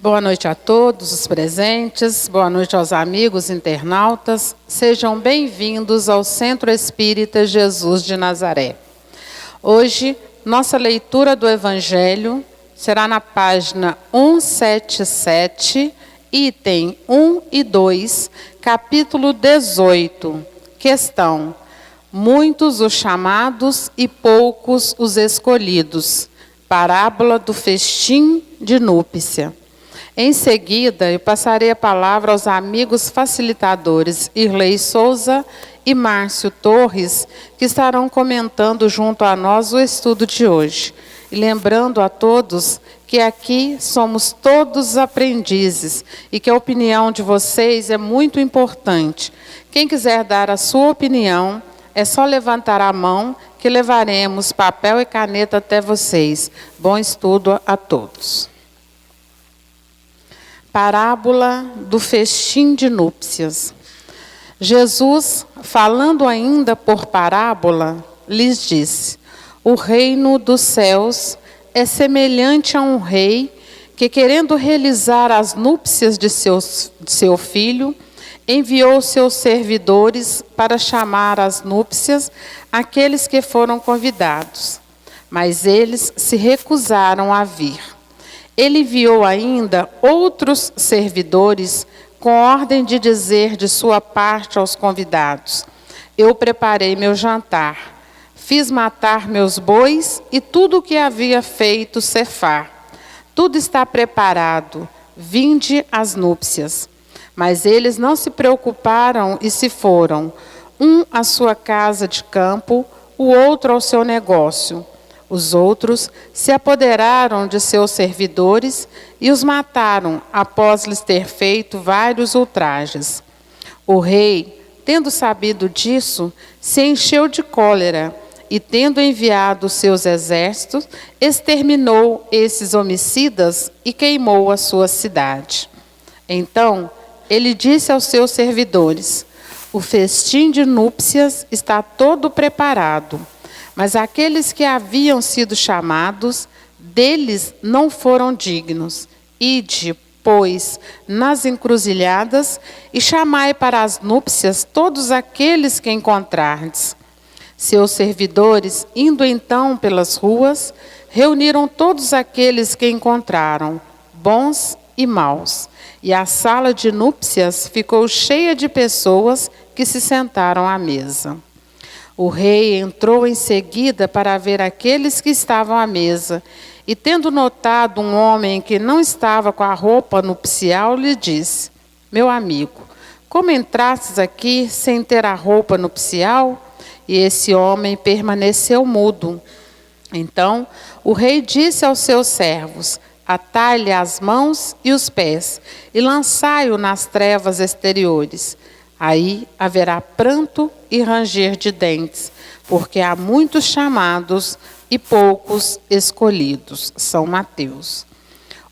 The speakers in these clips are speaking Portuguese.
Boa noite a todos os presentes, boa noite aos amigos internautas. Sejam bem-vindos ao Centro Espírita Jesus de Nazaré. Hoje, nossa leitura do Evangelho será na página 177, item 1 e 2, capítulo 18, questão: muitos os chamados e poucos os escolhidos. Parábola do festim de núpcia. Em seguida, eu passarei a palavra aos amigos facilitadores Irlei Souza e Márcio Torres, que estarão comentando junto a nós o estudo de hoje. E lembrando a todos que aqui somos todos aprendizes e que a opinião de vocês é muito importante. Quem quiser dar a sua opinião, é só levantar a mão que levaremos papel e caneta até vocês. Bom estudo a todos. Parábola do festim de núpcias. Jesus, falando ainda por parábola, lhes disse: o reino dos céus é semelhante a um rei que, querendo realizar as núpcias de seu filho, enviou seus servidores para chamar às núpcias aqueles que foram convidados. Mas eles se recusaram a vir. Ele enviou ainda outros servidores com ordem de dizer de sua parte aos convidados: eu preparei meu jantar, fiz matar meus bois e tudo o que havia feito cefar. Tudo está preparado, vinde às núpcias. Mas eles não se preocuparam e se foram, um à sua casa de campo, o outro ao seu negócio. Os outros se apoderaram de seus servidores e os mataram, após lhes ter feito vários ultrajes. O rei, tendo sabido disso, se encheu de cólera e, tendo enviado seus exércitos, exterminou esses homicidas e queimou a sua cidade. Então, ele disse aos seus servidores: o festim de núpcias está todo preparado. Mas aqueles que haviam sido chamados, deles não foram dignos. Ide, pois, nas encruzilhadas e chamai para as núpcias todos aqueles que encontrardes. Seus servidores, indo então pelas ruas, reuniram todos aqueles que encontraram, bons e maus. E a sala de núpcias ficou cheia de pessoas que se sentaram à mesa. O rei entrou em seguida para ver aqueles que estavam à mesa, e tendo notado um homem que não estava com a roupa nupcial, lhe disse: meu amigo, como entrastes aqui sem ter a roupa nupcial? E esse homem permaneceu mudo. Então o rei disse aos seus servos: atai-lhe as mãos e os pés, e lançai-o nas trevas exteriores. Aí haverá pranto e ranger de dentes, porque há muitos chamados e poucos escolhidos. São Mateus.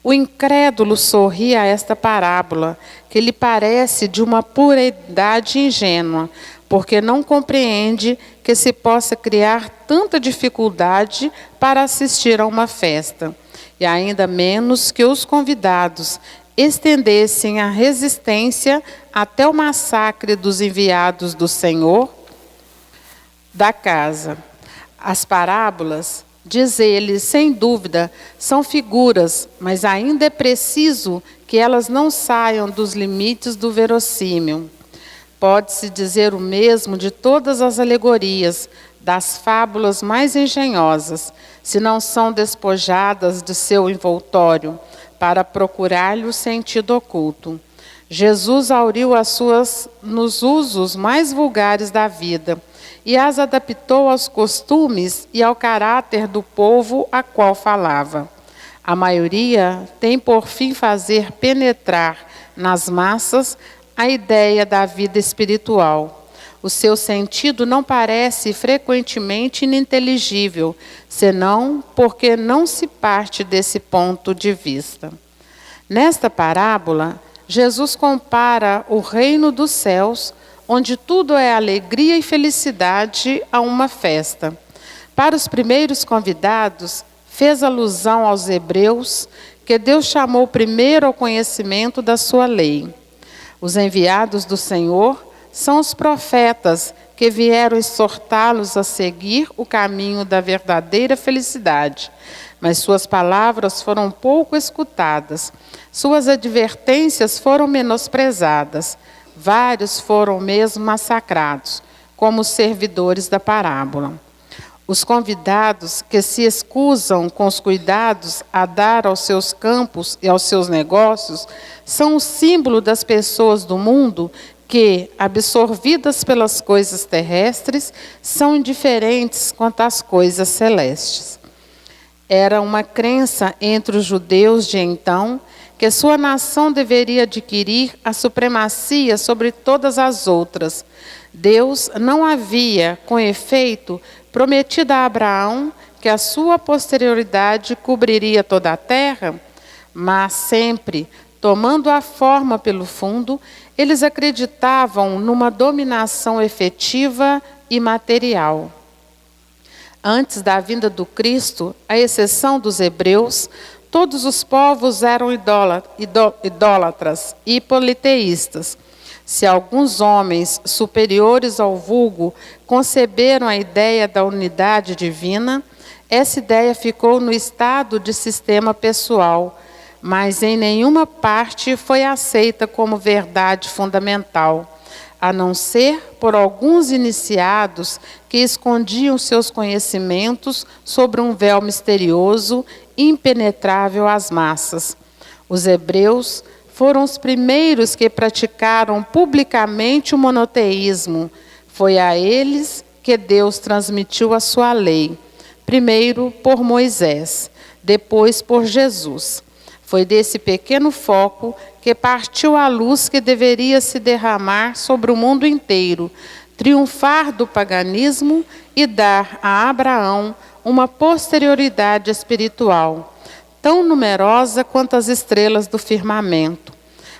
O incrédulo sorri a esta parábola, que lhe parece de uma puerilidade ingênua, porque não compreende que se possa criar tanta dificuldade para assistir a uma festa, e ainda menos que os convidados estendessem a resistência até o massacre dos enviados do Senhor da casa. As parábolas, diz ele, sem dúvida, são figuras, mas ainda é preciso que elas não saiam dos limites do verossímil. Pode-se dizer o mesmo de todas as alegorias, das fábulas mais engenhosas, se não são despojadas de seu envoltório, para procurar-lhe o sentido oculto. Jesus auriu as suas nos usos mais vulgares da vida e as adaptou aos costumes e ao caráter do povo a qual falava. A maioria tem por fim fazer penetrar nas massas a ideia da vida espiritual. O seu sentido não parece frequentemente ininteligível, senão porque não se parte desse ponto de vista. Nesta parábola, Jesus compara o reino dos céus, onde tudo é alegria e felicidade, a uma festa. Para os primeiros convidados, fez alusão aos hebreus que Deus chamou primeiro ao conhecimento da sua lei. Os enviados do Senhor são os profetas que vieram exortá-los a seguir o caminho da verdadeira felicidade. Mas suas palavras foram pouco escutadas, suas advertências foram menosprezadas, vários foram mesmo massacrados, como os servidores da parábola. Os convidados que se escusam com os cuidados a dar aos seus campos e aos seus negócios são o símbolo das pessoas do mundo que, absorvidas pelas coisas terrestres, são indiferentes quanto às coisas celestes. Era uma crença entre os judeus de então que sua nação deveria adquirir a supremacia sobre todas as outras. Deus não havia, com efeito, prometido a Abraão que a sua posterioridade cobriria toda a terra, mas sempre, tomando a forma pelo fundo, eles acreditavam numa dominação efetiva e material. Antes da vinda do Cristo, à exceção dos hebreus, todos os povos eram idólatras e politeístas. Se alguns homens superiores ao vulgo conceberam a ideia da unidade divina, essa ideia ficou no estado de sistema pessoal, mas em nenhuma parte foi aceita como verdade fundamental, a não ser por alguns iniciados que escondiam seus conhecimentos sobre um véu misterioso, impenetrável às massas. Os hebreus foram os primeiros que praticaram publicamente o monoteísmo. Foi a eles que Deus transmitiu a sua lei, primeiro por Moisés, depois por Jesus. Foi desse pequeno foco que partiu a luz que deveria se derramar sobre o mundo inteiro, triunfar do paganismo e dar a Abraão uma posterioridade espiritual, tão numerosa quanto as estrelas do firmamento.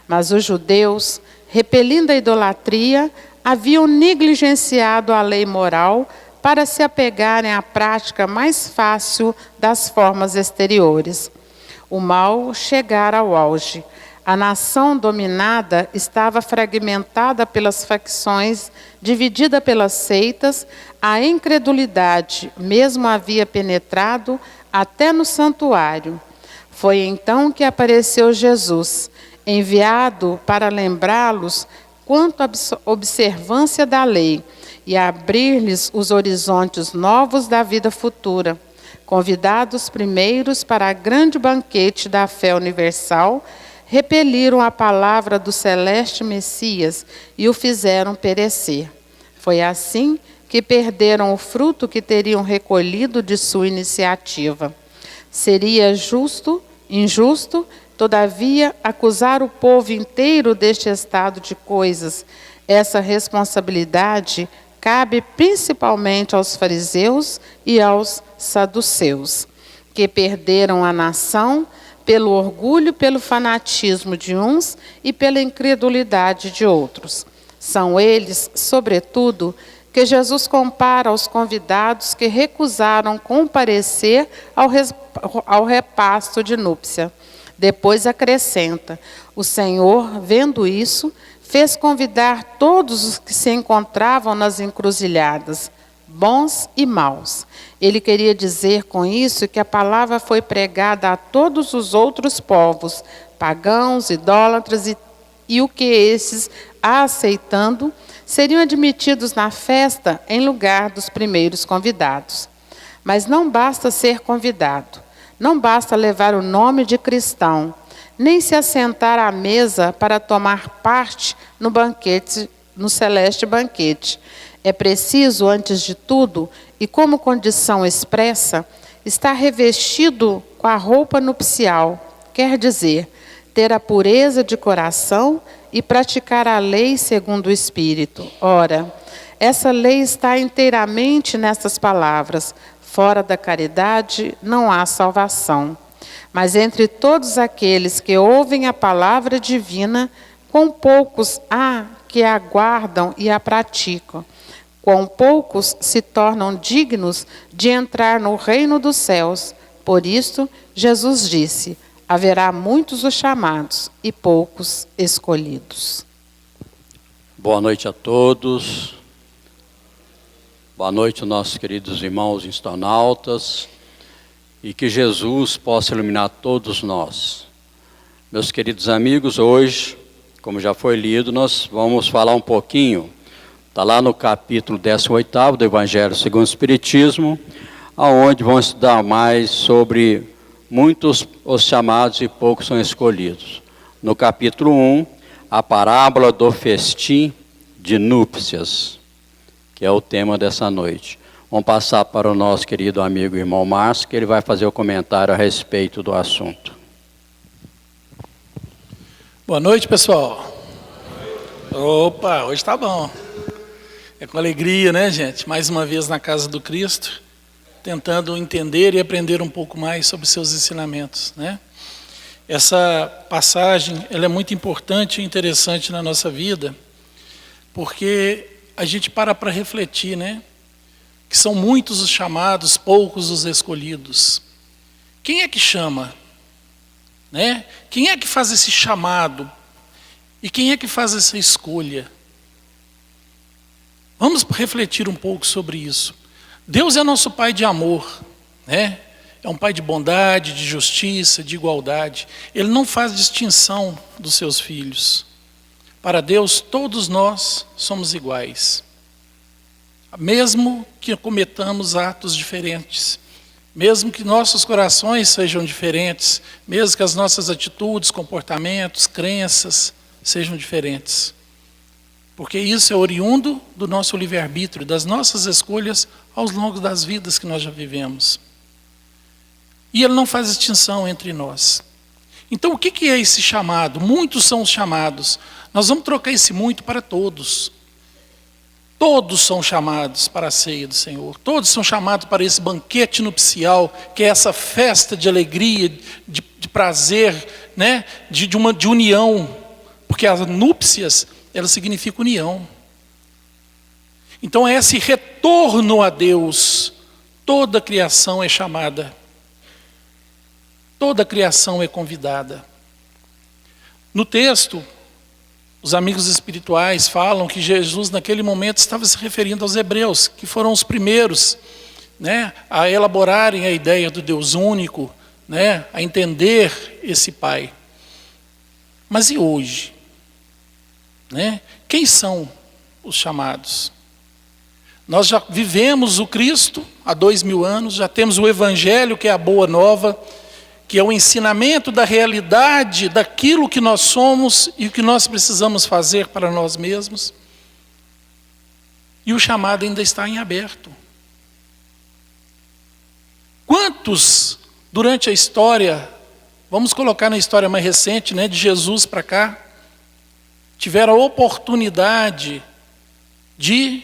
Mas os judeus, repelindo a idolatria, haviam negligenciado a lei moral para se apegarem à prática mais fácil das formas exteriores. O mal chegara ao auge. A nação dominada estava fragmentada pelas facções, dividida pelas seitas, a incredulidade mesmo havia penetrado até no santuário. Foi então que apareceu Jesus, enviado para lembrá-los quanto à observância da lei e abrir-lhes os horizontes novos da vida futura. Convidados primeiros para a grande banquete da fé universal, repeliram a palavra do celeste Messias e o fizeram perecer. Foi assim que perderam o fruto que teriam recolhido de sua iniciativa. Seria injusto, todavia, acusar o povo inteiro deste estado de coisas. Essa responsabilidade cabe principalmente aos fariseus e aos saduceus, que perderam a nação pelo orgulho, pelo fanatismo de uns e pela incredulidade de outros. São eles, sobretudo, que Jesus compara aos convidados que recusaram comparecer ao repasto de núpcia. Depois acrescenta: o Senhor, vendo isso, fez convidar todos os que se encontravam nas encruzilhadas, bons e maus. Ele queria dizer com isso que a palavra foi pregada a todos os outros povos, pagãos, idólatras, e o que esses, a aceitando, seriam admitidos na festa em lugar dos primeiros convidados. Mas não basta ser convidado, não basta levar o nome de cristão, nem se assentar à mesa para tomar parte no banquete, no celeste banquete. É preciso, antes de tudo, e como condição expressa, estar revestido com a roupa nupcial, quer dizer, ter a pureza de coração e praticar a lei segundo o Espírito. Ora, essa lei está inteiramente nestas palavras: fora da caridade não há salvação. Mas entre todos aqueles que ouvem a palavra divina, quão poucos há que a guardam e a praticam. Quão poucos se tornam dignos de entrar no reino dos céus. Por isso, Jesus disse: haverá muitos os chamados e poucos escolhidos. Boa noite a todos. Boa noite, nossos queridos irmãos instonautas. E que Jesus possa iluminar todos nós. Meus queridos amigos, hoje, como já foi lido, nós vamos falar um pouquinho, está lá no capítulo 18º do Evangelho segundo o Espiritismo, aonde vamos estudar mais sobre muitos os chamados e poucos são escolhidos. No capítulo 1, a parábola do festim de núpcias, que é o tema dessa noite. Vamos passar para o nosso querido amigo irmão Márcio, que ele vai fazer o comentário a respeito do assunto. Boa noite, pessoal. Opa, hoje tá bom. É com alegria, né, gente? Mais uma vez na casa do Cristo, tentando entender e aprender um pouco mais sobre seus ensinamentos, né? Essa passagem, ela é muito importante e interessante na nossa vida, porque a gente para refletir, né? Que são muitos os chamados, poucos os escolhidos. Quem é que chama? Né? Quem é que faz esse chamado? E quem é que faz essa escolha? Vamos refletir um pouco sobre isso. Deus é nosso Pai de amor, né? É um Pai de bondade, de justiça, de igualdade. Ele não faz distinção dos seus filhos. Para Deus, todos nós somos iguais. Mesmo que cometamos atos diferentes, mesmo que nossos corações sejam diferentes, mesmo que as nossas atitudes, comportamentos, crenças sejam diferentes. Porque isso é oriundo do nosso livre-arbítrio, das nossas escolhas ao longo das vidas que nós já vivemos. E Ele não faz distinção entre nós. Então o que é esse chamado? Muitos são os chamados. Nós vamos trocar esse muito para todos. Todos são chamados para a ceia do Senhor. Todos são chamados para esse banquete nupcial, que é essa festa de alegria, de prazer, né? de união. Porque as núpcias, elas significam união. Então é esse retorno a Deus. Toda a criação é chamada. Toda a criação é convidada. No texto, os amigos espirituais falam que Jesus, naquele momento, estava se referindo aos hebreus, que foram os primeiros, né, a elaborarem a ideia do Deus único, né, a entender esse Pai. Mas e hoje? Né? Quem são os chamados? Nós já vivemos o Cristo há 2000 anos, já temos o Evangelho, que é a boa nova, que é o ensinamento da realidade daquilo que nós somos e o que nós precisamos fazer para nós mesmos. E o chamado ainda está em aberto. Quantos, durante a história, vamos colocar na história mais recente, né, de Jesus para cá, tiveram a oportunidade de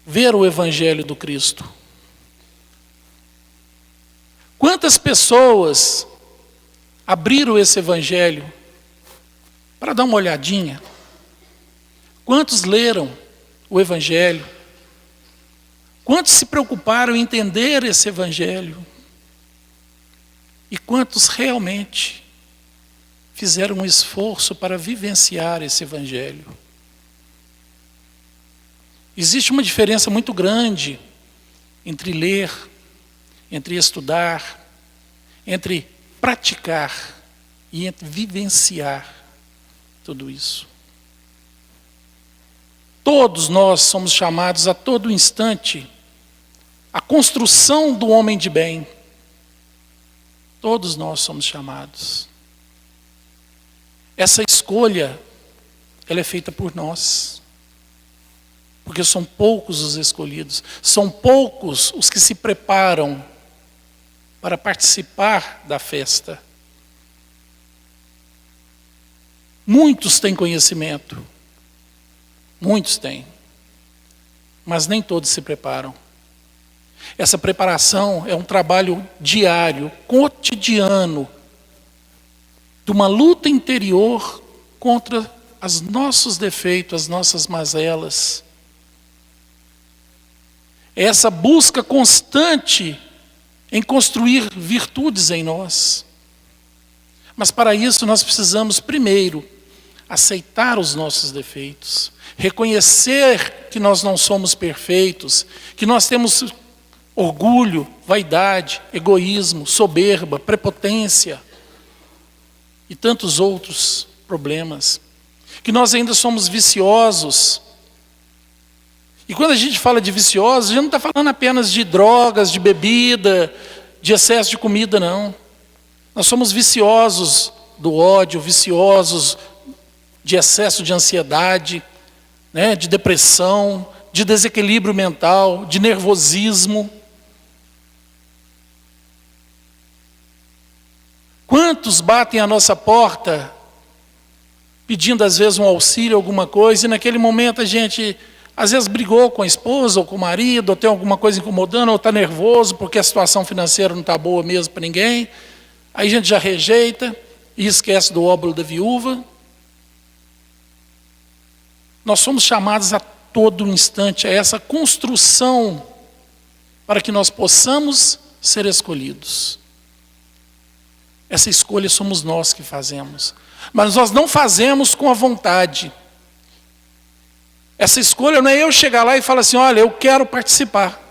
ver o Evangelho do Cristo? Quantas pessoas abriram esse Evangelho para dar uma olhadinha? Quantos leram o Evangelho? Quantos se preocuparam em entender esse Evangelho? E quantos realmente fizeram um esforço para vivenciar esse Evangelho? Existe uma diferença muito grande entre ler, entre estudar, entre praticar e entre vivenciar tudo isso. Todos nós somos chamados a todo instante à construção do homem de bem. Todos nós somos chamados. Essa escolha, ela é feita por nós. Porque são poucos os escolhidos, são poucos os que se preparam para participar da festa. Muitos têm conhecimento, muitos têm, mas nem todos se preparam. Essa preparação é um trabalho diário, cotidiano, de uma luta interior contra os nossos defeitos, as nossas mazelas. É essa busca constante em construir virtudes em nós. Mas para isso nós precisamos primeiro aceitar os nossos defeitos, reconhecer que nós não somos perfeitos, que nós temos orgulho, vaidade, egoísmo, soberba, prepotência e tantos outros problemas, que nós ainda somos viciosos. E quando a gente fala de viciosos, a gente não está falando apenas de drogas, de bebida, de excesso de comida, não. Nós somos viciosos do ódio, viciosos de excesso de ansiedade, né, de depressão, de desequilíbrio mental, de nervosismo. Quantos batem à nossa porta pedindo às vezes um auxílio, alguma coisa, e naquele momento a gente às vezes brigou com a esposa ou com o marido, ou tem alguma coisa incomodando, ou está nervoso porque a situação financeira não está boa mesmo para ninguém. Aí a gente já rejeita e esquece do óbolo da viúva. Nós somos chamados a todo instante a essa construção para que nós possamos ser escolhidos. Essa escolha somos nós que fazemos. Mas nós não fazemos com a vontade. Essa escolha não é eu chegar lá e falar assim, olha, eu quero participar.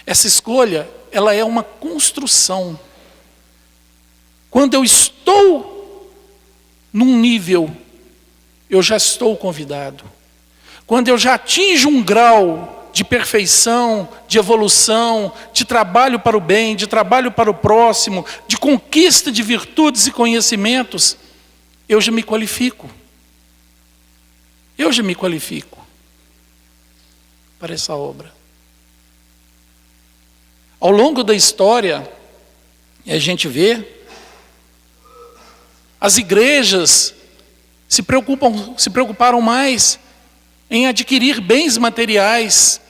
Essa escolha, ela é uma construção. Quando eu estou num nível, eu já estou convidado. Quando eu já atinjo um grau de perfeição, de evolução, de trabalho para o bem, de trabalho para o próximo, de conquista de virtudes e conhecimentos, eu já me qualifico. Eu já me qualifico para essa obra. Ao longo da história, a gente vê, as igrejas se preocuparam mais em adquirir bens materiais,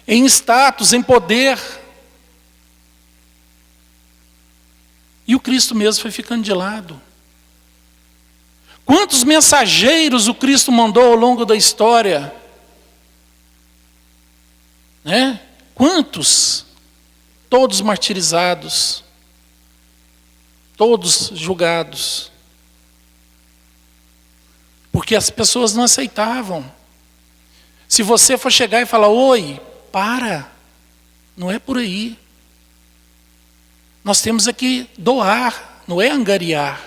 em status, em poder. E o Cristo mesmo foi ficando de lado. Quantos mensageiros o Cristo mandou ao longo da história? Né? Quantos? Todos martirizados, todos julgados. Porque as pessoas não aceitavam. Se você for chegar e falar, oi, para, não é por aí. Nós temos aqui doar, não é angariar.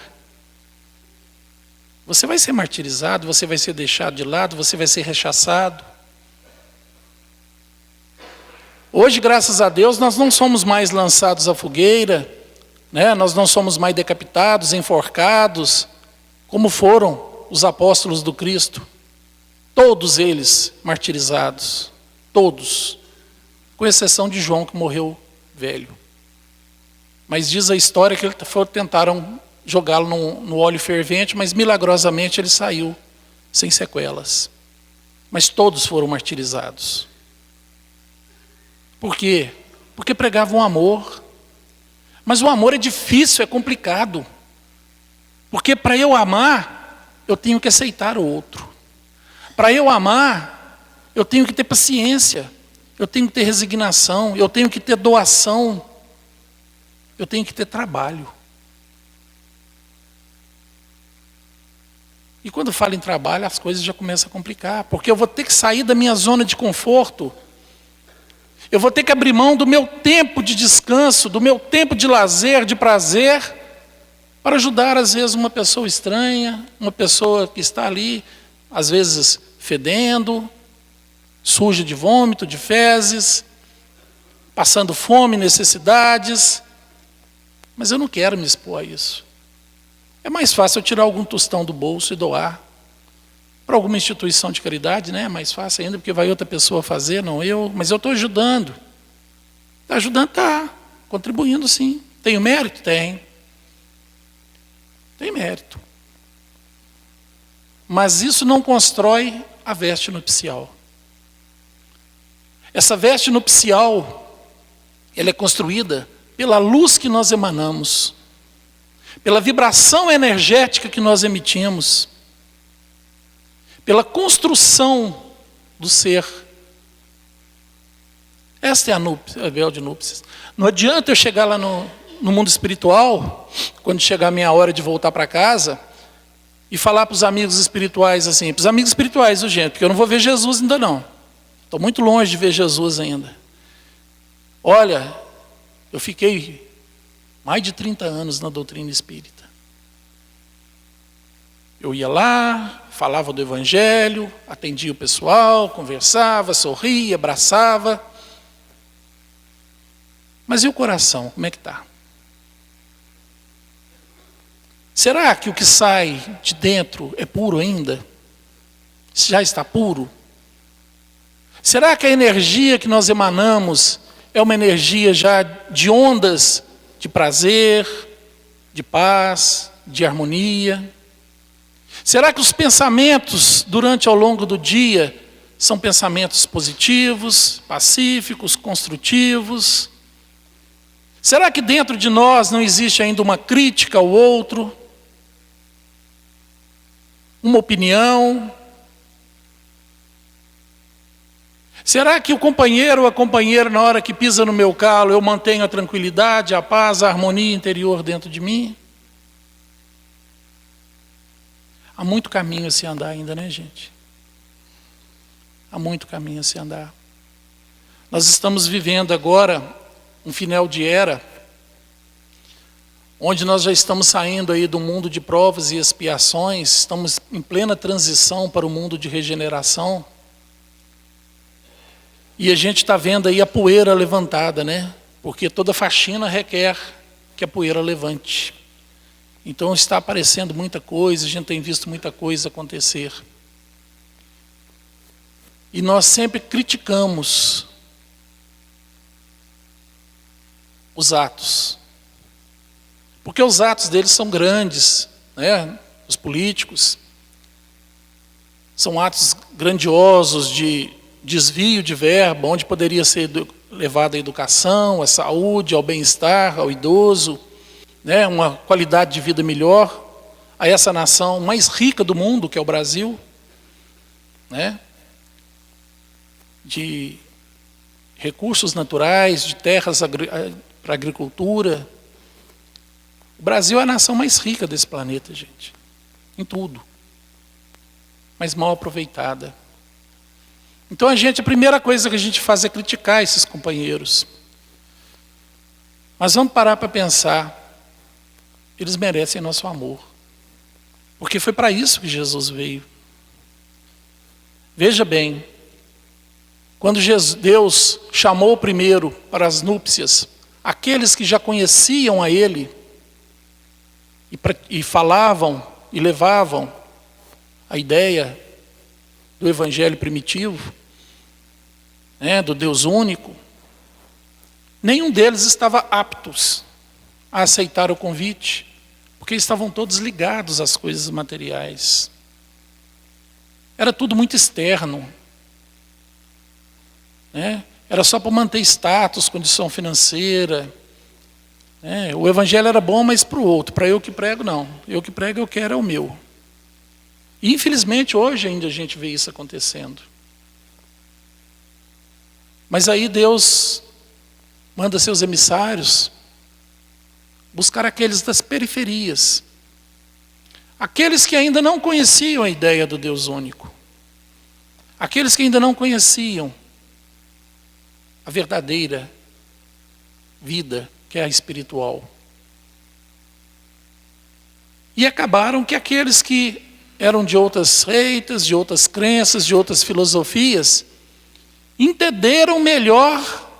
Você vai ser martirizado, você vai ser deixado de lado, você vai ser rechaçado. Hoje, graças a Deus, nós não somos mais lançados à fogueira, né? Nós não somos mais decapitados, enforcados, como foram os apóstolos do Cristo. Todos eles martirizados, todos, com exceção de João, que morreu velho. Mas diz a história que tentaram jogá-lo no óleo fervente, mas milagrosamente ele saiu sem sequelas. Mas todos foram martirizados. Por quê? Porque pregavam amor. Mas o amor é difícil, é complicado. Porque para eu amar, eu tenho que aceitar o outro. Para eu amar, eu tenho que ter paciência, eu tenho que ter resignação, eu tenho que ter doação, eu tenho que ter trabalho. E quando falo em trabalho, as coisas já começam a complicar, porque eu vou ter que sair da minha zona de conforto, eu vou ter que abrir mão do meu tempo de descanso, do meu tempo de lazer, de prazer, para ajudar, às vezes, uma pessoa estranha, uma pessoa que está ali, às vezes, fedendo, suja de vômito, de fezes, passando fome, necessidades. Mas eu não quero me expor a isso. É mais fácil eu tirar algum tostão do bolso e doar para alguma instituição de caridade, né? É mais fácil ainda, porque vai outra pessoa fazer, não eu. Mas eu estou ajudando. Está ajudando? Está. Contribuindo, sim. Tenho mérito? Tem. Tem mérito. Mas isso não constrói a veste nupcial. Essa veste nupcial, ela é construída pela luz que nós emanamos, pela vibração energética que nós emitimos, pela construção do ser. Esta é a véu de núpcias. Não adianta eu chegar lá no mundo espiritual, quando chegar a minha hora de voltar para casa, e falar para os amigos espirituais assim, para os amigos espirituais, gente, porque eu não vou ver Jesus ainda não. Estou muito longe de ver Jesus ainda. Olha, eu fiquei mais de 30 anos na doutrina espírita. Eu ia lá, falava do Evangelho, atendia o pessoal, conversava, sorria, abraçava. Mas e o coração, como é que está? Será que o que sai de dentro é puro ainda? Já está puro? Será que a energia que nós emanamos é uma energia já de ondas de prazer, de paz, de harmonia? Será que os pensamentos durante ao longo do dia são pensamentos positivos, pacíficos, construtivos? Será que dentro de nós não existe ainda uma crítica ao outro? Uma opinião? Será que o companheiro ou a companheira, na hora que pisa no meu calo, eu mantenho a tranquilidade, a paz, a harmonia interior dentro de mim? Há muito caminho a se andar ainda, né, gente? Há muito caminho a se andar. Nós estamos vivendo agora um final de era, onde nós já estamos saindo aí do mundo de provas e expiações, estamos em plena transição para o mundo de regeneração. E a gente está vendo aí a poeira levantada, né? Porque toda faxina requer que a poeira levante. Então está aparecendo muita coisa, a gente tem visto muita coisa acontecer. E nós sempre criticamos os atos. Porque os atos deles são grandes, né? Os políticos. São atos grandiosos de desvio de verba, onde poderia ser levada a educação, a saúde, ao bem-estar, ao idoso, né? Uma qualidade de vida melhor, a essa nação mais rica do mundo, que é o Brasil, né? De recursos naturais, de terras para agricultura. O Brasil é a nação mais rica desse planeta, gente, em tudo, mas mal aproveitada. Então a primeira coisa que a gente faz é criticar esses companheiros. Mas vamos parar para pensar, eles merecem nosso amor, porque foi para isso que Jesus veio. Veja bem, quando Deus chamou primeiro para as núpcias, aqueles que já conheciam a Ele, e falavam e levavam a ideia do Evangelho primitivo, né, do Deus único, nenhum deles estava aptos a aceitar o convite, porque estavam todos ligados às coisas materiais. Era tudo muito externo, né? Era só para manter status, condição financeira. O Evangelho era bom, mas para o outro. Para eu que prego, não. Eu que prego, eu quero é o meu. E infelizmente hoje ainda a gente vê isso acontecendo. Mas aí Deus manda seus emissários buscar aqueles das periferias, aqueles que ainda não conheciam a ideia do Deus único, aqueles que ainda não conheciam a verdadeira vida, que é a espiritual. E acabaram que aqueles que eram de outras seitas, de outras crenças, de outras filosofias, entenderam melhor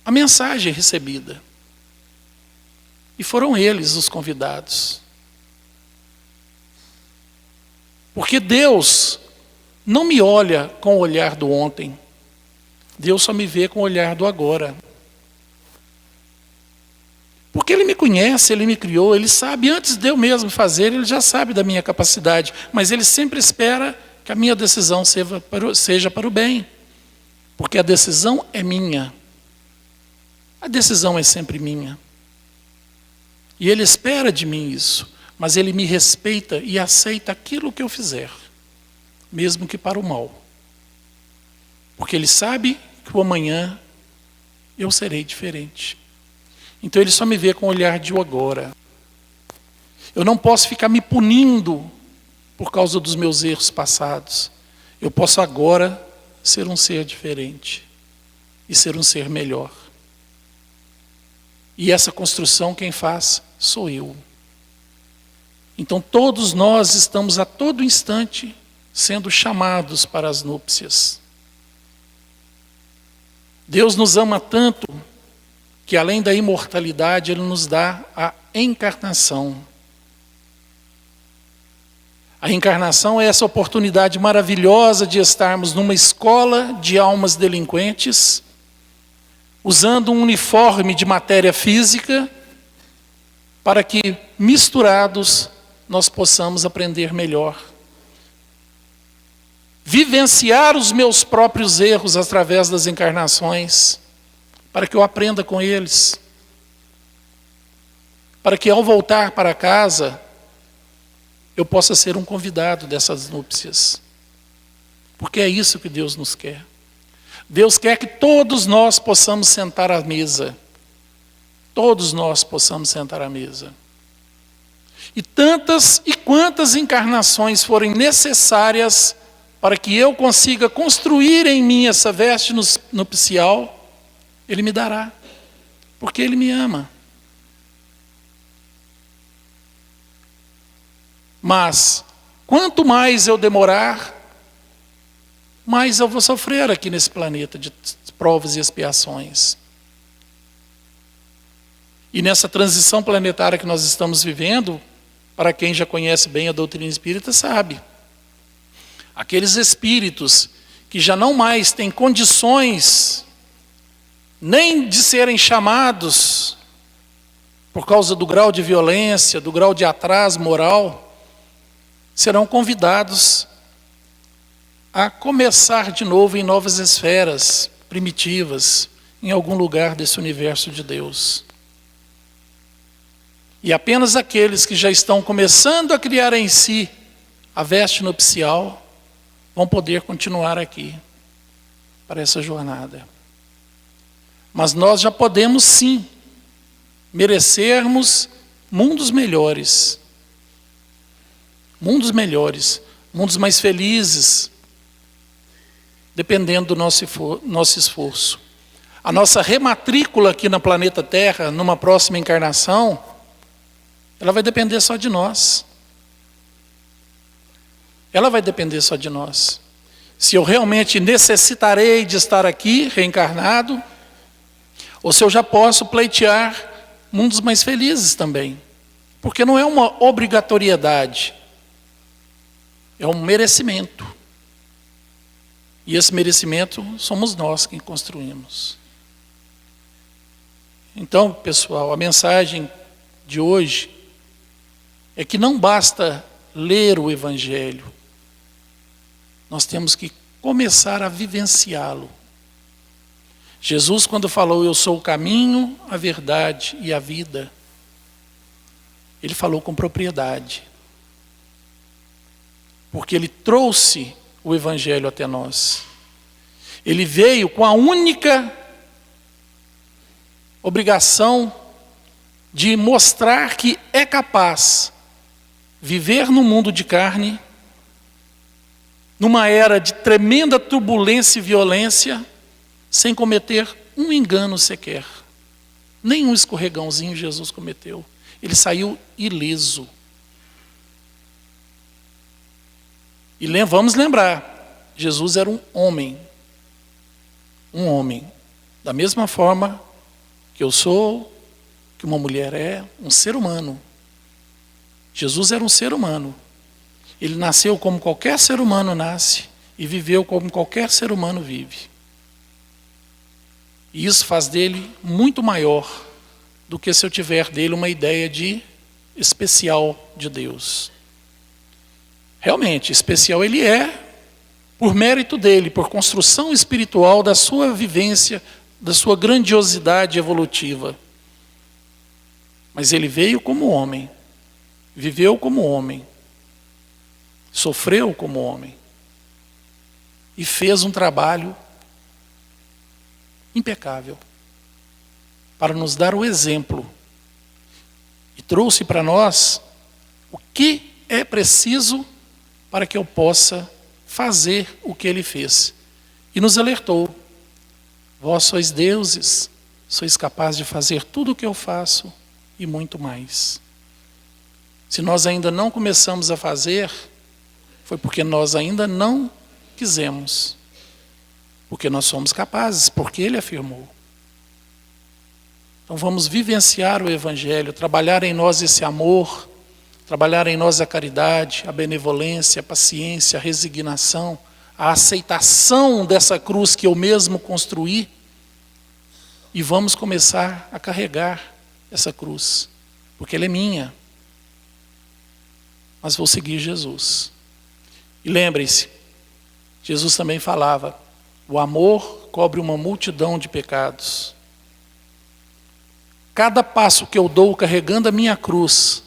a mensagem recebida. E foram eles os convidados. Porque Deus não me olha com o olhar do ontem. Deus só me vê com o olhar do agora. Porque Ele me conhece, Ele me criou, Ele sabe, antes de eu mesmo fazer, Ele já sabe da minha capacidade. Mas Ele sempre espera que a minha decisão seja para o bem. Porque a decisão é minha. A decisão é sempre minha. E Ele espera de mim isso. Mas Ele me respeita e aceita aquilo que eu fizer. Mesmo que para o mal. Porque Ele sabe que o amanhã eu serei diferente. Então ele só me vê com o olhar de agora. Eu não posso ficar me punindo por causa dos meus erros passados. Eu posso agora ser um ser diferente e ser um ser melhor. E essa construção quem faz sou eu. Então todos nós estamos a todo instante sendo chamados para as núpcias. Deus nos ama tanto que além da imortalidade, Ele nos dá a encarnação. A encarnação é essa oportunidade maravilhosa de estarmos numa escola de almas delinquentes, usando um uniforme de matéria física, para que, misturados, nós possamos aprender melhor. Vivenciar os meus próprios erros através das encarnações, para que eu aprenda com eles. Para que ao voltar para casa, eu possa ser um convidado dessas núpcias. Porque é isso que Deus nos quer. Deus quer que todos nós possamos sentar à mesa. Todos nós possamos sentar à mesa. E tantas e quantas encarnações forem necessárias para que eu consiga construir em mim essa veste nupcial, Ele me dará, porque Ele me ama. Mas, quanto mais eu demorar, mais eu vou sofrer aqui nesse planeta de provas e expiações. E nessa transição planetária que nós estamos vivendo, para quem já conhece bem a doutrina espírita, sabe. Aqueles espíritos que já não mais têm condições nem de serem chamados por causa do grau de violência, do grau de atraso moral, serão convidados a começar de novo em novas esferas primitivas, em algum lugar desse universo de Deus. E apenas aqueles que já estão começando a criar em si a veste nupcial vão poder continuar aqui para essa jornada. Mas nós já podemos sim merecermos mundos melhores. Mundos melhores, mundos mais felizes, dependendo do nosso esforço. A nossa rematrícula aqui no planeta Terra, numa próxima encarnação, ela vai depender só de nós. Ela vai depender só de nós. Se eu realmente necessitarei de estar aqui, reencarnado, ou se eu já posso pleitear mundos mais felizes também. Porque não é uma obrigatoriedade, é um merecimento. E esse merecimento somos nós quem construímos. Então, pessoal, a mensagem de hoje é que não basta ler o Evangelho. Nós temos que começar a vivenciá-lo. Jesus, quando falou, eu sou o caminho, a verdade e a vida, Ele falou com propriedade. Porque Ele trouxe o Evangelho até nós. Ele veio com a única obrigação de mostrar que é capaz viver no mundo de carne, numa era de tremenda turbulência e violência, sem cometer um engano sequer. Nem um escorregãozinho Jesus cometeu. Ele saiu ileso. E vamos lembrar, Jesus era um homem. Um homem. Da mesma forma que eu sou, que uma mulher é, um ser humano. Jesus era um ser humano. Ele nasceu como qualquer ser humano nasce e viveu como qualquer ser humano vive. E isso faz dele muito maior do que se eu tiver dele uma ideia de especial de Deus. Realmente, especial ele é por mérito dele, por construção espiritual da sua vivência, da sua grandiosidade evolutiva. Mas ele veio como homem, viveu como homem, sofreu como homem e fez um trabalho impecável. para nos dar o exemplo. E trouxe para nós o que é preciso para que eu possa fazer o que ele fez. E nos alertou: vós sois deuses, sois capazes de fazer tudo o que eu faço e muito mais. Se nós ainda não começamos a fazer, foi porque nós ainda não quisemos. Porque nós somos capazes, porque ele afirmou. Então vamos vivenciar o Evangelho, trabalhar em nós esse amor, trabalhar em nós a caridade, a benevolência, a paciência, a resignação, a aceitação dessa cruz que eu mesmo construí. E vamos começar a carregar essa cruz, porque ela é minha. Mas vou seguir Jesus. E lembrem-se, Jesus também falava: o amor cobre uma multidão de pecados. Cada passo que eu dou carregando a minha cruz,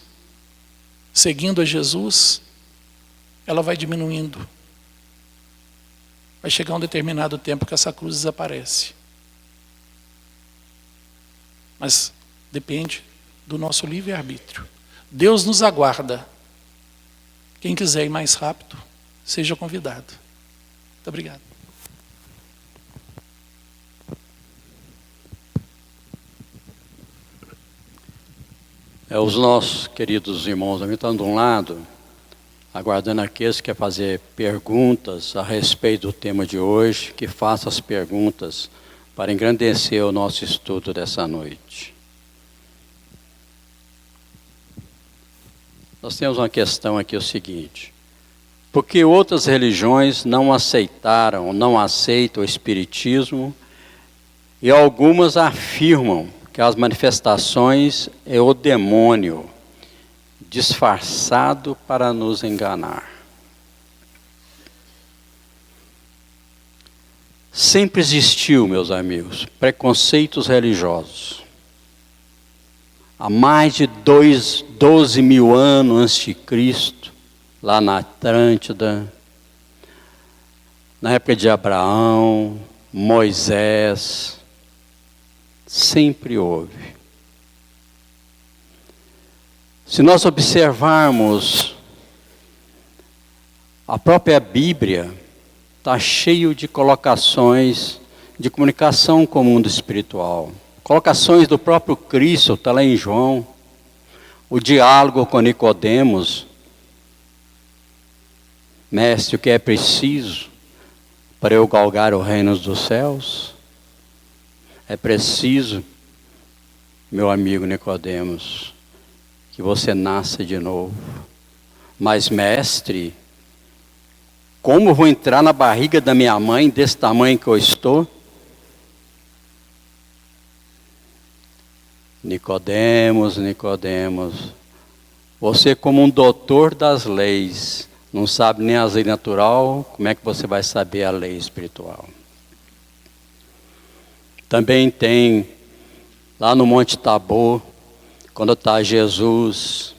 seguindo a Jesus, ela vai diminuindo. Vai chegar um determinado tempo que essa cruz desaparece. Mas depende do nosso livre-arbítrio. Deus nos aguarda. Quem quiser ir mais rápido, seja convidado. Muito obrigado. Os nossos queridos irmãos também estão de um lado, aguardando aqueles que querem fazer perguntas a respeito do tema de hoje, que façam as perguntas para engrandecer o nosso estudo dessa noite. Nós temos uma questão aqui, o seguinte: por que outras religiões não aceitam o Espiritismo e algumas afirmam que as manifestações é o demônio disfarçado para nos enganar? Sempre existiu, meus amigos, preconceitos religiosos. Há mais de 12 mil anos antes de Cristo, lá na Atlântida, na época de Abraão, Moisés, sempre houve. Se nós observarmos, a própria Bíblia está cheio de colocações de comunicação com o mundo espiritual. Colocações do próprio Cristo, está lá em João. O diálogo com Nicodemos: mestre, o que é preciso para eu galgar o reino dos céus? É preciso, meu amigo Nicodemos, que você nasça de novo. Mas, mestre, como vou entrar na barriga da minha mãe, desse tamanho que eu estou? Nicodemos, você como um doutor das leis, não sabe nem a lei natural, como é que você vai saber a lei espiritual? Também tem, lá no Monte Tabor, quando está Jesus,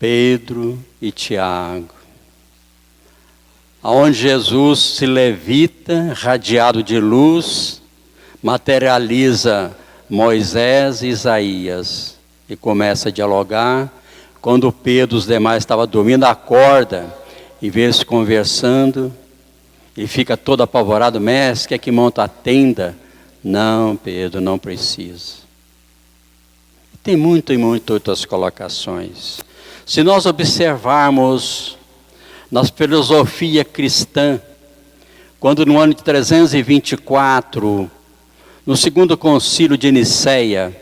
Pedro e Tiago, aonde Jesus se levita, radiado de luz, materializa Moisés e Isaías e começa a dialogar. Quando Pedro e os demais estavam dormindo, acorda e vê eles conversando e fica todo apavorado: mestre, quer que monta a tenda? Não, Pedro, não precisa. Tem muitas outras colocações. Se nós observarmos na filosofia cristã, quando no ano de 324, no segundo concílio de Nicéia,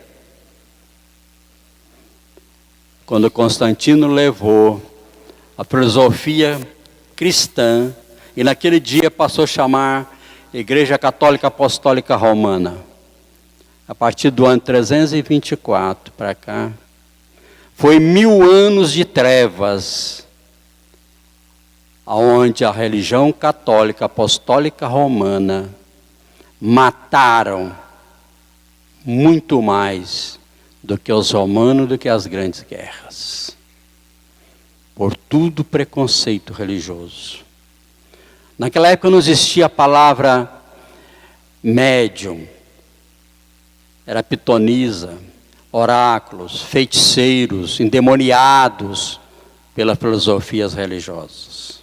quando Constantino levou a filosofia cristã, e naquele dia passou a chamar Igreja Católica Apostólica Romana, a partir do ano 324 para cá, foi 1000 anos de trevas, onde a religião católica apostólica romana mataram muito mais do que os romanos, do que as grandes guerras, por tudo preconceito religioso. Naquela época não existia a palavra médium, era pitonisa, oráculos, feiticeiros, endemoniados pelas filosofias religiosas.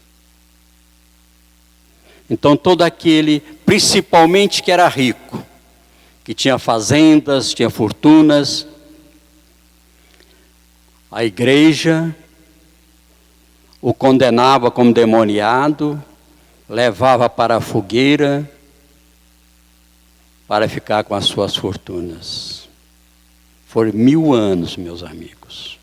Então todo aquele, principalmente que era rico, que tinha fazendas, tinha fortunas, a igreja o condenava como demoniado, levava para a fogueira para ficar com as suas fortunas. Foram 1000 anos, meus amigos.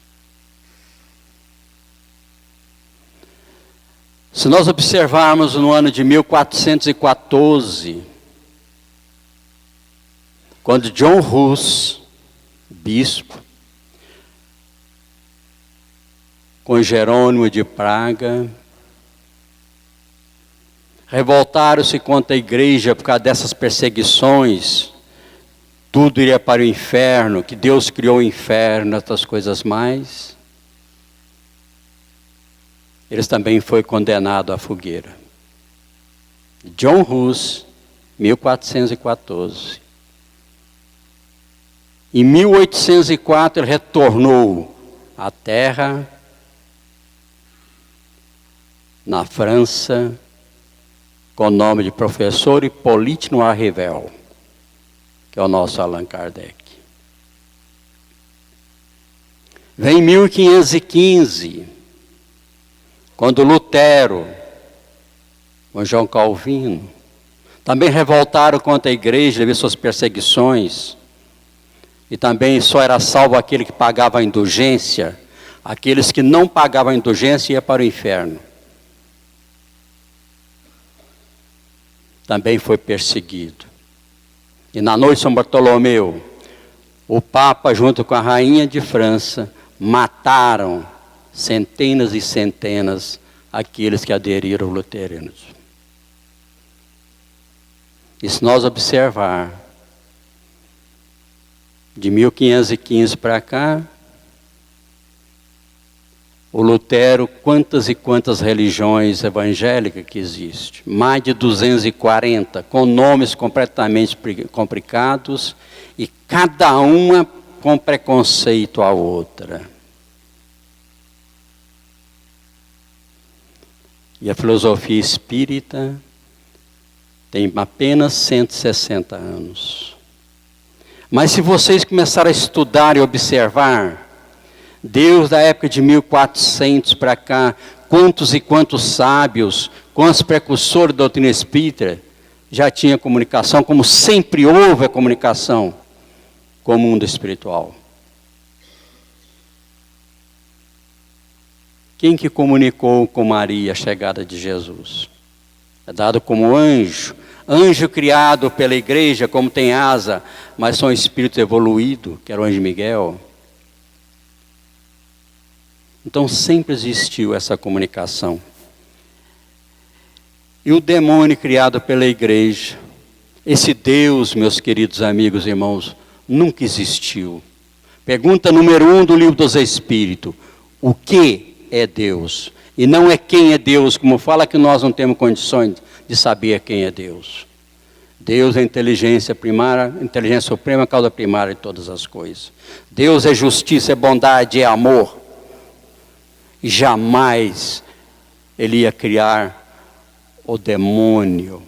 Se nós observarmos no ano de 1414, quando John Hus, bispo, com Jerônimo de Praga, revoltaram-se contra a igreja por causa dessas perseguições, tudo iria para o inferno, que Deus criou o inferno, essas coisas mais. Eles também foram condenados à fogueira. John Hus, 1414. Em 1804 ele retornou à terra, na França, com o nome de professor Hippolyte Noirrivel, que é o nosso Allan Kardec. Vem em 1515, quando Lutero, com João Calvino, também revoltaram contra a igreja devido às suas perseguições, e também só era salvo aquele que pagava a indulgência, aqueles que não pagavam a indulgência iam para o inferno. Também foi perseguido. E na noite de São Bartolomeu, o Papa, junto com a Rainha de França, mataram centenas e centenas aqueles que aderiram ao luteranismo. E se nós observar, de 1515 para cá, o Lutero, quantas e quantas religiões evangélicas que existem? Mais de 240, com nomes completamente complicados, e cada uma com preconceito à outra. E a filosofia espírita tem apenas 160 anos. Mas se vocês começarem a estudar e observar, Deus da época de 1400 para cá, quantos e quantos sábios, quantos precursores da doutrina espírita, já tinha comunicação, como sempre houve a comunicação com o mundo espiritual. Quem que comunicou com Maria a chegada de Jesus? É dado como anjo, anjo criado pela igreja, como tem asa, mas são espíritos evoluídos, que era o anjo Miguel. Então sempre existiu essa comunicação. E o demônio criado pela igreja, esse Deus, meus queridos amigos e irmãos, nunca existiu. Pergunta número 1 do livro dos Espíritos: o que é Deus? E não é quem é Deus, como fala que nós não temos condições de saber quem é Deus. Deus é inteligência primária, inteligência suprema, causa primária de todas as coisas. Deus é justiça, é bondade, é amor. E jamais ele ia criar o demônio,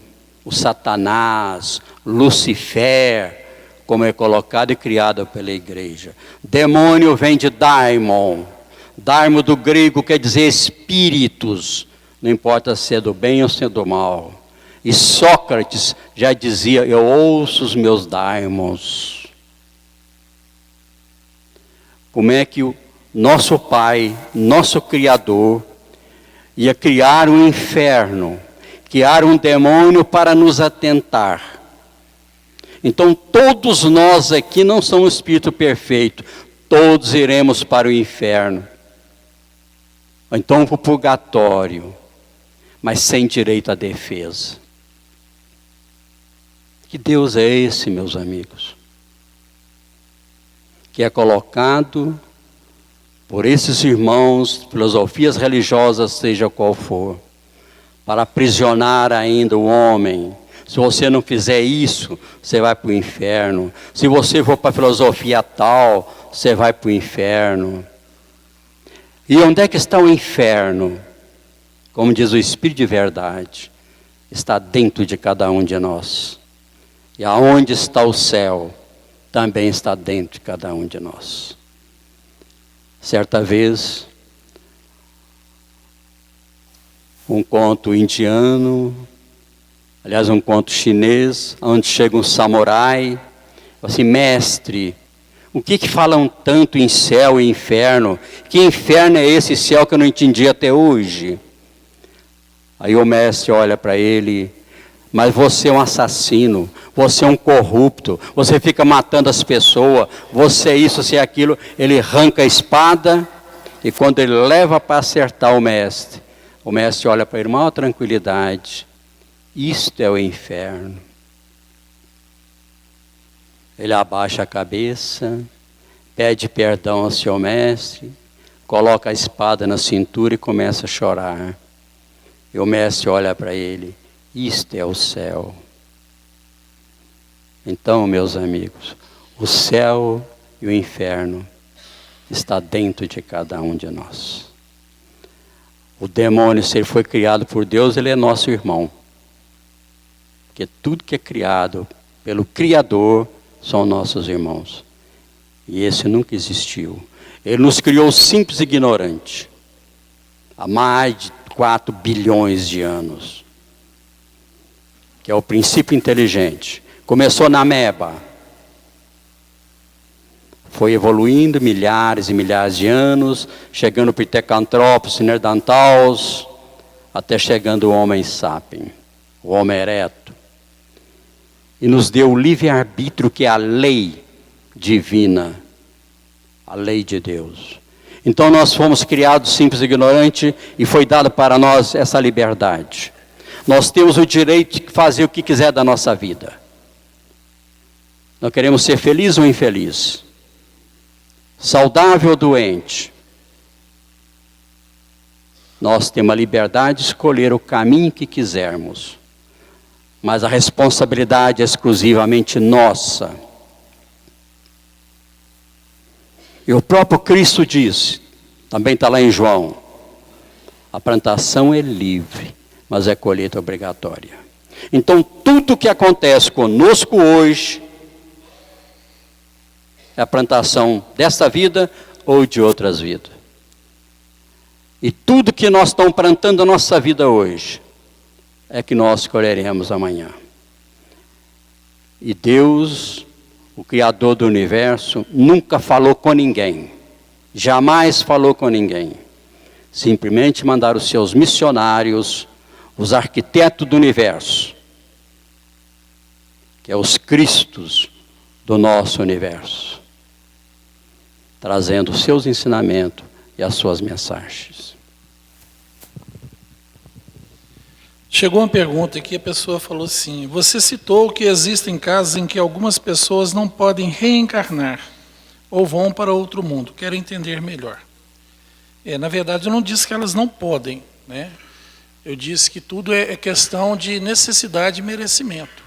o Satanás, Lucifer, como é colocado e criado pela igreja. Demônio vem de daimon. Daimon do grego quer dizer espíritos, não importa se é do bem ou se é do mal. E Sócrates já dizia: eu ouço os meus daimons. Como é que o nosso Pai, nosso Criador, ia criar um inferno, criar um demônio para nos atentar? Então todos nós aqui não somos espírito perfeito, todos iremos para o inferno, ou então para o purgatório, mas sem direito à defesa. Que Deus é esse, meus amigos? Que é colocado por esses irmãos, filosofias religiosas, seja qual for, para aprisionar ainda o homem, Se você não fizer isso, você vai para o inferno. Se você for para a filosofia tal, você vai para o inferno. E onde é que está o inferno? Como diz o Espírito de verdade, está dentro de cada um de nós. E aonde está o céu, também está dentro de cada um de nós. Certa vez, um conto indiano, aliás um conto chinês, onde chega um samurai, assim, mestre, o que falam tanto em céu e inferno? Que inferno é esse céu que eu não entendi até hoje? Aí o mestre olha para ele, mas você é um assassino, você é um corrupto, você fica matando as pessoas, você é isso, você é aquilo. Ele arranca a espada e quando ele leva para acertar o mestre olha para ele, maior tranquilidade, isto é o inferno. Ele abaixa a cabeça, pede perdão ao seu mestre, coloca a espada na cintura e começa a chorar. E o mestre olha para ele, isto é o céu. Então, meus amigos, o céu e o inferno está dentro de cada um de nós. O demônio, se ele foi criado por Deus, ele é nosso irmão. Porque tudo que é criado pelo Criador são nossos irmãos. E esse nunca existiu. Ele nos criou simples e ignorante. Há mais de 4 bilhões de anos. Que é o princípio inteligente. Começou na ameba. Foi evoluindo milhares e milhares de anos, chegando para o Pitecantropos, Neandertals, até chegando o Homem Sapiens, o Homo erectus. E nos deu o livre-arbítrio, que é a lei divina, a lei de Deus. Então nós fomos criados simples e ignorantes e foi dado para nós essa liberdade. Nós temos o direito de fazer o que quiser da nossa vida. Nós queremos ser feliz ou infeliz, saudável ou doente. Nós temos a liberdade de escolher o caminho que quisermos. Mas a responsabilidade é exclusivamente nossa. E o próprio Cristo disse, também está lá em João, a plantação é livre, mas a colheita é obrigatória. Então tudo que acontece conosco hoje, é a plantação desta vida ou de outras vidas. E tudo que nós estamos plantando na nossa vida hoje, é que nós colheremos amanhã. E Deus, o Criador do universo, nunca falou com ninguém. Jamais falou com ninguém. Simplesmente mandaram os seus missionários, os arquitetos do universo, que é os Cristos do nosso universo, trazendo os seus ensinamentos e as suas mensagens. Chegou uma pergunta aqui, a pessoa falou assim, você citou que existem casos em que algumas pessoas não podem reencarnar, ou vão para outro mundo, quero entender melhor. Na verdade, eu não disse que elas não podem, né? Eu disse que tudo é questão de necessidade e merecimento.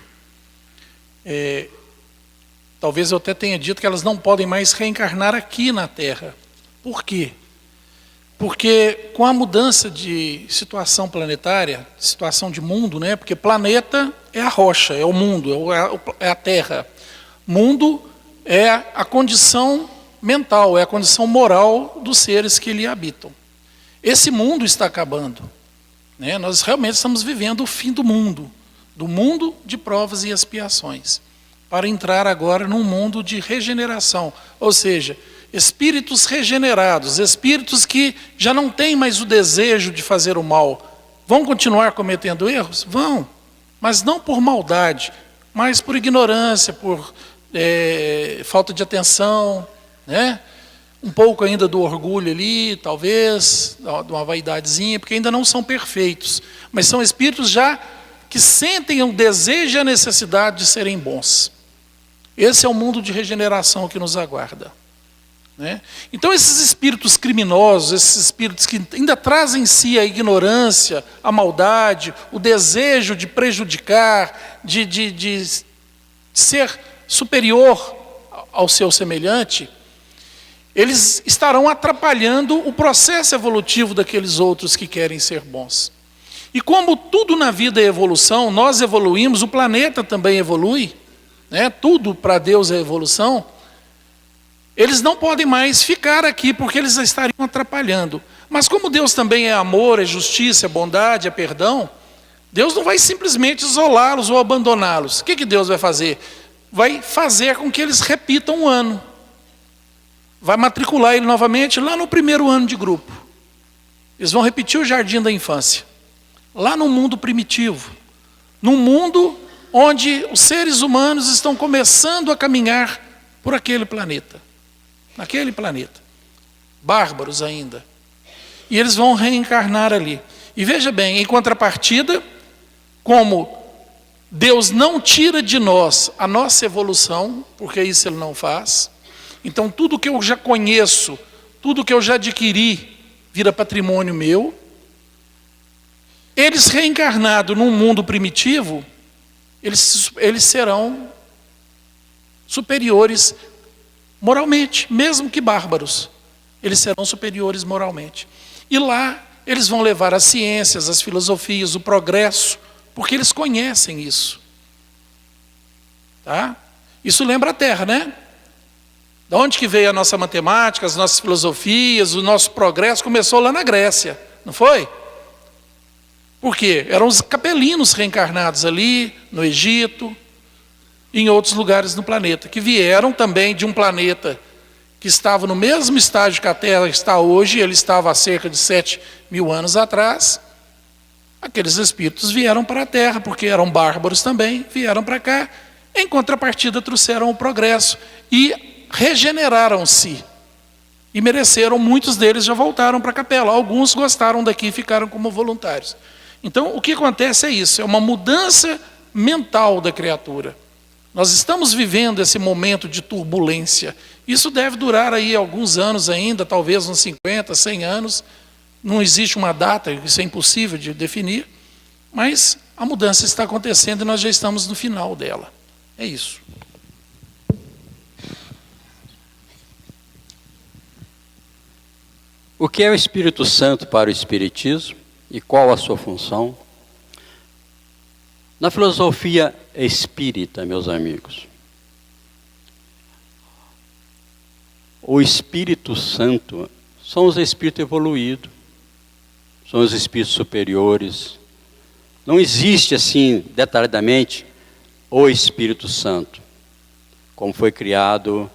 Talvez eu até tenha dito que elas não podem mais reencarnar aqui na Terra. Por quê? Porque com a mudança de situação planetária, situação de mundo, né? Porque planeta é a rocha, é o mundo, é a Terra. Mundo é a condição mental, é a condição moral dos seres que lhe habitam. Esse mundo está acabando, né? Nós realmente estamos vivendo o fim do mundo de provas e expiações, para entrar agora num mundo de regeneração, ou seja, espíritos regenerados, espíritos que já não têm mais o desejo de fazer o mal. Vão continuar cometendo erros? Vão, mas não por maldade, mas por ignorância, por falta de atenção, né? Um pouco ainda do orgulho ali, talvez, de uma vaidadezinha, porque ainda não são perfeitos, mas são espíritos já que sentem o desejo e a necessidade de serem bons. Esse é o mundo de regeneração que nos aguarda. né? Então esses espíritos criminosos, esses espíritos que ainda trazem em si a ignorância, a maldade, o desejo de prejudicar, de ser superior ao seu semelhante, eles estarão atrapalhando o processo evolutivo daqueles outros que querem ser bons. E como tudo na vida é evolução, nós evoluímos, o planeta também evolui, né? Tudo para Deus é evolução. Eles não podem mais ficar aqui porque eles estariam atrapalhando. Mas como Deus também é amor, é justiça, é bondade, é perdão, Deus não vai simplesmente isolá-los ou abandoná-los. O que Deus vai fazer? Vai fazer com que eles repitam um ano. Vai matricular ele novamente lá no primeiro ano de grupo. Eles vão repetir o jardim da infância. Lá no mundo primitivo. Num mundo onde os seres humanos estão começando a caminhar por aquele planeta. Naquele planeta. Bárbaros ainda. E eles vão reencarnar ali. E veja bem, em contrapartida, como Deus não tira de nós a nossa evolução, porque isso Ele não faz. Então tudo que eu já conheço, tudo que eu já adquiri, vira patrimônio meu. Eles reencarnados num mundo primitivo, eles serão superiores moralmente, mesmo que bárbaros. Eles serão superiores moralmente. E lá eles vão levar as ciências, as filosofias, o progresso, porque eles conhecem isso. Tá? Isso lembra a Terra, né? Da onde que veio a nossa matemática, as nossas filosofias, o nosso progresso? Começou lá na Grécia, não foi? Por quê? Eram os capelinos reencarnados ali, no Egito, e em outros lugares no planeta, que vieram também de um planeta que estava no mesmo estágio que a Terra está hoje, ele estava há cerca de 7.000 anos atrás. Aqueles espíritos vieram para a Terra, porque eram bárbaros também, vieram para cá, em contrapartida trouxeram o progresso e regeneraram-se. E mereceram, muitos deles já voltaram para a capela. Alguns gostaram daqui e ficaram como voluntários. Então, o que acontece é isso, é uma mudança mental da criatura. Nós estamos vivendo esse momento de turbulência. Isso deve durar aí alguns anos ainda, talvez uns 50, 100 anos. Não existe uma data, isso é impossível de definir. Mas a mudança está acontecendo e nós já estamos no final dela. É isso. O que é o Espírito Santo para o Espiritismo e qual a sua função? Na filosofia espírita, meus amigos, o Espírito Santo são os espíritos evoluídos, são os espíritos superiores. Não existe assim, detalhadamente, o Espírito Santo, como foi criado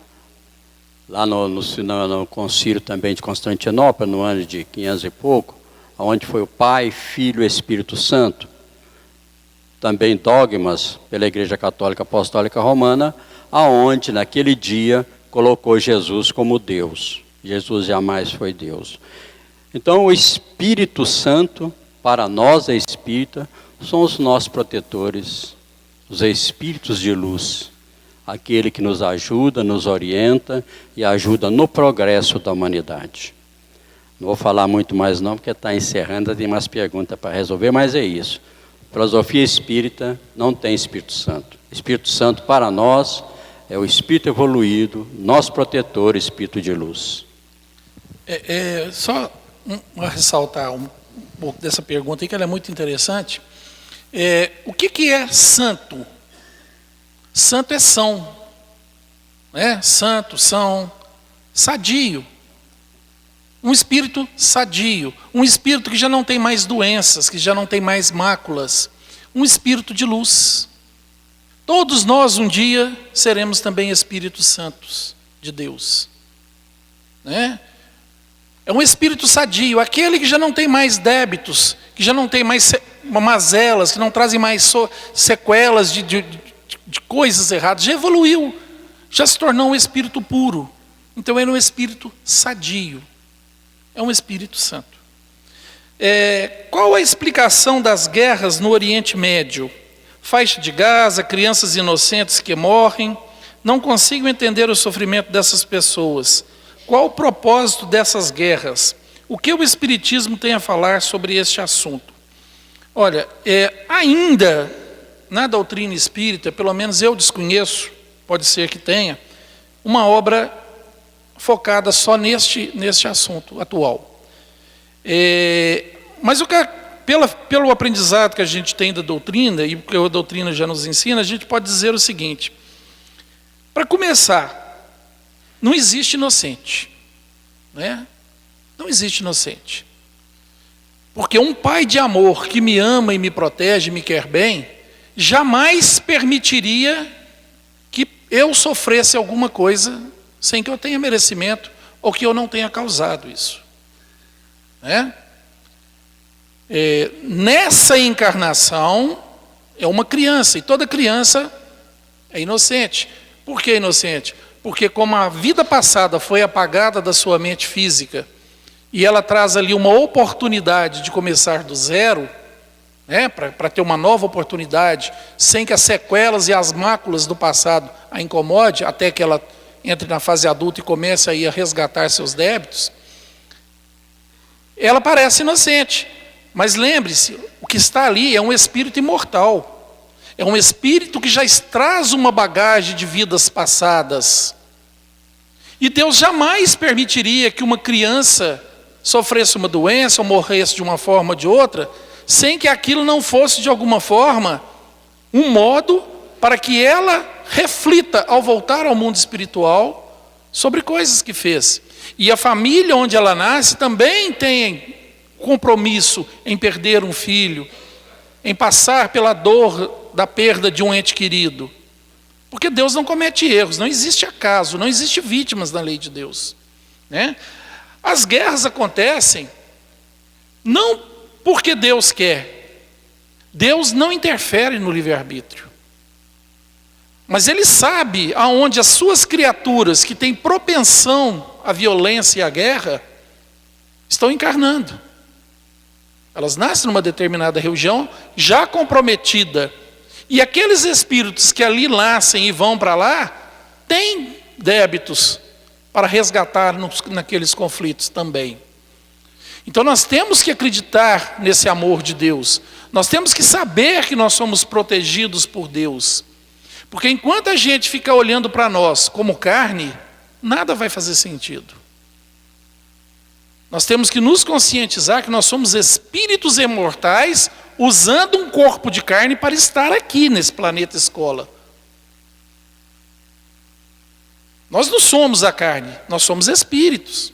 lá no concílio também de Constantinopla, no ano de 500 e pouco, onde foi o Pai, Filho e Espírito Santo. Também dogmas pela Igreja Católica Apostólica Romana, aonde naquele dia colocou Jesus como Deus. Jesus jamais foi Deus. Então o Espírito Santo, para nós espírita, são os nossos protetores, os espíritos de luz. Aquele que nos ajuda, nos orienta e ajuda no progresso da humanidade. Não vou falar muito mais não, porque está encerrando, tem mais perguntas para resolver, mas é isso. Filosofia espírita não tem Espírito Santo. Espírito Santo para nós é o Espírito evoluído, nosso protetor, Espírito de luz. Só ressaltar um pouco dessa pergunta aí, que ela é muito interessante. O que é santo? Santo é são, né? Santo, são, sadio. Um espírito sadio, um espírito que já não tem mais doenças, que já não tem mais máculas, um espírito de luz. Todos nós um dia seremos também espíritos santos de Deus, né? É um espírito sadio, aquele que já não tem mais débitos, que já não tem mais mazelas, que não trazem mais sequelas de coisas erradas, já evoluiu, já se tornou um espírito puro. Então ele é um espírito sadio, é um Espírito Santo. Qual a explicação das guerras no Oriente Médio? Faixa de Gaza, crianças inocentes que morrem. Não consigo entender o sofrimento dessas pessoas. Qual o propósito dessas guerras? O que o Espiritismo tem a falar sobre este assunto? Olha, ainda na doutrina espírita, pelo menos eu desconheço, pode ser que tenha, uma obra focada só neste assunto atual. Mas pelo aprendizado que a gente tem da doutrina, e que a doutrina já nos ensina, a gente pode dizer o seguinte: para começar, não existe inocente, né? Não existe inocente. Porque um pai de amor que me ama e me protege, me quer bem, jamais permitiria que eu sofresse alguma coisa sem que eu tenha merecimento ou que eu não tenha causado isso, né? Nessa encarnação é uma criança, e toda criança é inocente. Por que inocente? Porque como a vida passada foi apagada da sua mente física, e ela traz ali uma oportunidade de começar do zero, né, para ter uma nova oportunidade, sem que as sequelas e as máculas do passado a incomode, até que ela entre na fase adulta e comece aí a resgatar seus débitos, ela parece inocente. Mas lembre-se, o que está ali é um espírito imortal. É um espírito que já traz uma bagagem de vidas passadas. E Deus jamais permitiria que uma criança sofresse uma doença ou morresse de uma forma ou de outra, sem que aquilo não fosse de alguma forma um modo para que ela reflita ao voltar ao mundo espiritual sobre coisas que fez. E a família onde ela nasce também tem compromisso em perder um filho, em passar pela dor da perda de um ente querido. Porque Deus não comete erros, não existe acaso, não existe vítimas na lei de Deus, né? As guerras acontecem não porque Deus quer. Deus não interfere no livre-arbítrio. Mas Ele sabe aonde as suas criaturas que têm propensão à violência e à guerra estão encarnando. Elas nascem numa determinada região já comprometida. E aqueles espíritos que ali nascem e vão para lá, têm débitos para resgatar naqueles conflitos também. Então nós temos que acreditar nesse amor de Deus. Nós temos que saber que nós somos protegidos por Deus. Porque enquanto a gente fica olhando para nós como carne, nada vai fazer sentido. Nós temos que nos conscientizar que nós somos espíritos imortais usando um corpo de carne para estar aqui nesse planeta escola. Nós não somos a carne, nós somos espíritos.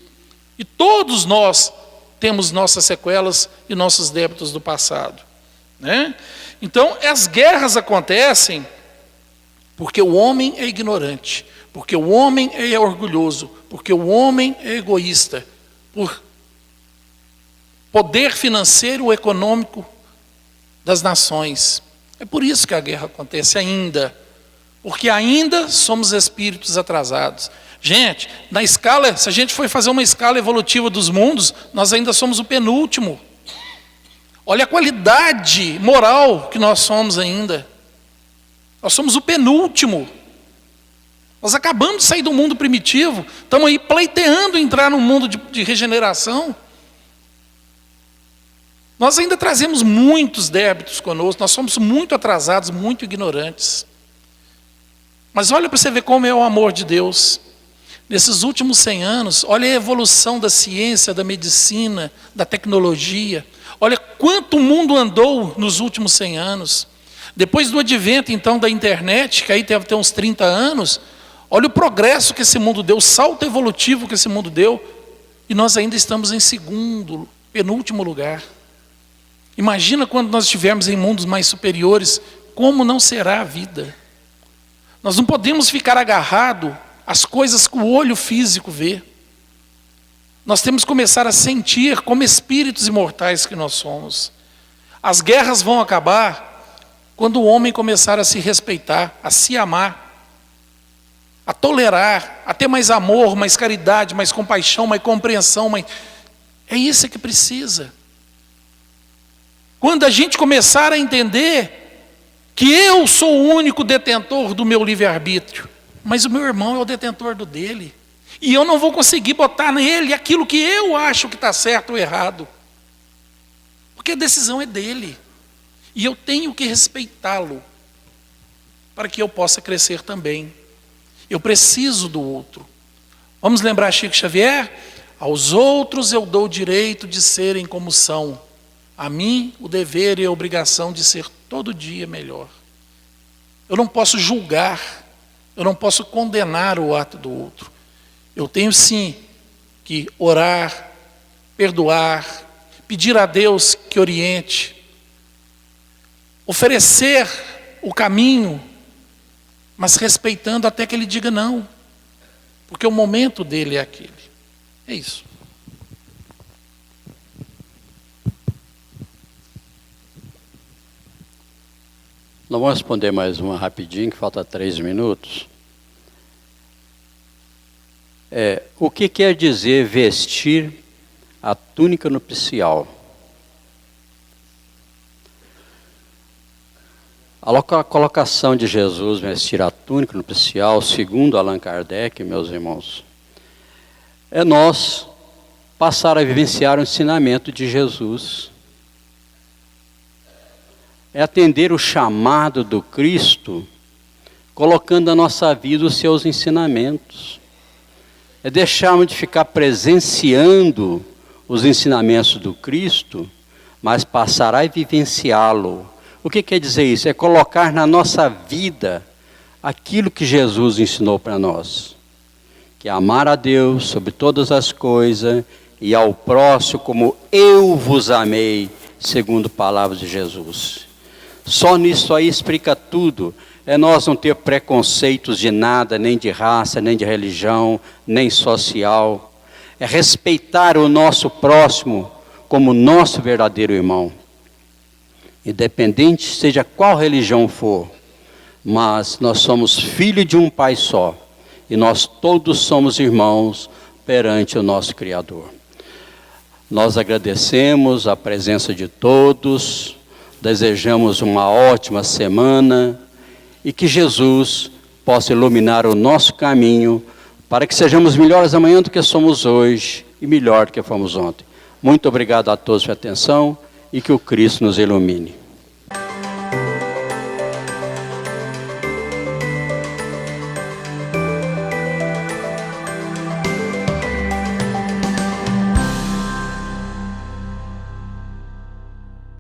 E todos nós temos nossas sequelas e nossos débitos do passado, né? Então, as guerras acontecem porque o homem é ignorante, porque o homem é orgulhoso, porque o homem é egoísta, por poder financeiro ou econômico das nações. É por isso que a guerra acontece ainda, porque ainda somos espíritos atrasados. Gente, na escala, se a gente for fazer uma escala evolutiva dos mundos, nós ainda somos o penúltimo. Olha a qualidade moral que nós somos ainda. Nós somos o penúltimo. Nós acabamos de sair do mundo primitivo, estamos aí pleiteando entrar no mundo de regeneração. Nós ainda trazemos muitos débitos conosco, nós somos muito atrasados, muito ignorantes. Mas olha para você ver como é o amor de Deus. Nesses últimos 100 anos, olha a evolução da ciência, da medicina, da tecnologia. Olha quanto o mundo andou nos últimos 100 anos. Depois do advento, então, da internet, que aí deve ter uns 30 anos, olha o progresso que esse mundo deu, o salto evolutivo que esse mundo deu, e nós ainda estamos em segundo, penúltimo lugar. Imagina quando nós estivermos em mundos mais superiores, como não será a vida. Nós não podemos ficar agarrados às coisas que o olho físico vê. Nós temos que começar a sentir como espíritos imortais que nós somos. As guerras vão acabar quando o homem começar a se respeitar, a se amar, a tolerar, a ter mais amor, mais caridade, mais compaixão, mais compreensão. É isso que precisa. Quando a gente começar a entender que eu sou o único detentor do meu livre-arbítrio, mas o meu irmão é o detentor do dele. E eu não vou conseguir botar nele aquilo que eu acho que está certo ou errado. Porque a decisão é dele. E eu tenho que respeitá-lo para que eu possa crescer também. Eu preciso do outro. Vamos lembrar Chico Xavier? Aos outros eu dou o direito de serem como são. A mim, o dever e a obrigação de ser todo dia melhor. Eu não posso julgar, eu não posso condenar o ato do outro. Eu tenho sim que orar, perdoar, pedir a Deus que oriente, oferecer o caminho, mas respeitando até que ele diga não, porque o momento dele é aquele. É isso. Nós vamos responder mais uma rapidinho, que falta 3 minutos. O que quer dizer vestir a túnica nupcial? A colocação de Jesus vestir a túnica nupcial, segundo Allan Kardec, meus irmãos, é nós passar a vivenciar o ensinamento de Jesus. É atender o chamado do Cristo, colocando na nossa vida os seus ensinamentos. É deixarmos de ficar presenciando os ensinamentos do Cristo, mas passar a vivenciá-lo. O que quer dizer isso? É colocar na nossa vida aquilo que Jesus ensinou para nós. Que é amar a Deus sobre todas as coisas e ao próximo como eu vos amei, segundo palavras de Jesus. Só nisso aí explica tudo. É nós não ter preconceitos de nada, nem de raça, nem de religião, nem social. É respeitar o nosso próximo como nosso verdadeiro irmão. Independente seja qual religião for, mas nós somos filhos de um Pai só. E nós todos somos irmãos perante o nosso Criador. Nós agradecemos a presença de todos, desejamos uma ótima semana e que Jesus possa iluminar o nosso caminho para que sejamos melhores amanhã do que somos hoje e melhor do que fomos ontem. Muito obrigado a todos pela atenção e que o Cristo nos ilumine.